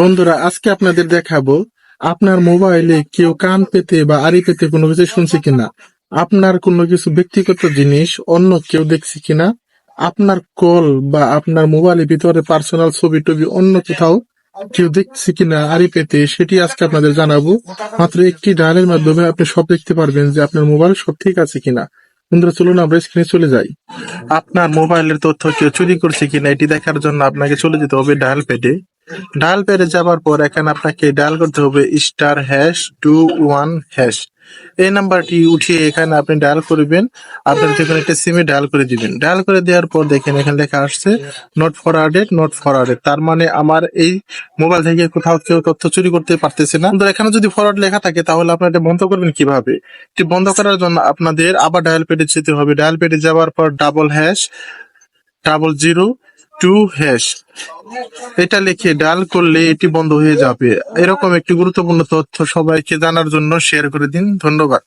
বন্ধুরা, আজকে আপনাদের দেখাবো আপনার মোবাইলে কেউ কান পেতে বা আড়ি পেতে কোনো কিছু শুনছে কিনা, আপনার কোনো কিছু ব্যক্তিগত জিনিস অন্য কেউ দেখছে কিনা, আপনার কল বা আপনার মোবাইলের ভিতরে পার্সোনাল ছবি টবি অন্য কোথাও কেউ দেখছে কিনা আড়ি পেতে, সেটি আজকে আপনাদের জানাবো। মাত্র একটি ডায়ালের মাধ্যমে আপনি সব দেখতে পারবেন যে আপনার মোবাইল সব ঠিক আছে কিনা। বন্ধুরা, চলুন আমরা স্ক্রিনে চলে যাই। আপনার মোবাইলের তথ্য কেউ চুরি করছে কিনা এটি দেখার জন্য আপনাকে চলে যেতে হবে ডায়াল প্যাডে। ডায়াল প্যাডে যাবার পর এখানে আপনাকে ডায়াল করতে হবে *#21#। এই নাম্বারটি উঠিয়ে এখানে আপনি ডায়াল করবেন। আপনার যেকোনো একটা সিমে ডায়াল করে দিবেন। ডায়াল করে দেওয়ার পর দেখেন এখানে লেখা আসছে নট ফরওয়ার্ডেড, নট ফরওয়ার্ডেড। তার মানে আমার এই মোবাইল থেকে কোথাও কেউ তথ্য চুরি করতে পারতেছে না। কিন্তু এখানে যদি ফরওয়ার্ড লেখা থাকে তাহলে আপনারা এটা বন্ধ করবেন কিভাবে? এটি বন্ধ করার জন্য আপনাদের আবার ডায়াল প্যাডে যেতে হবে। ডায়াল প্যাডে যাওয়ার পর #0002#। এটা লিখে ডায়াল করলে এটি বন্ধ হয়ে যাবে। এরকম একটি গুরুত্বপূর্ণ তথ্য সবাইকে জানার জন্য শেয়ার করে দিন। ধন্যবাদ।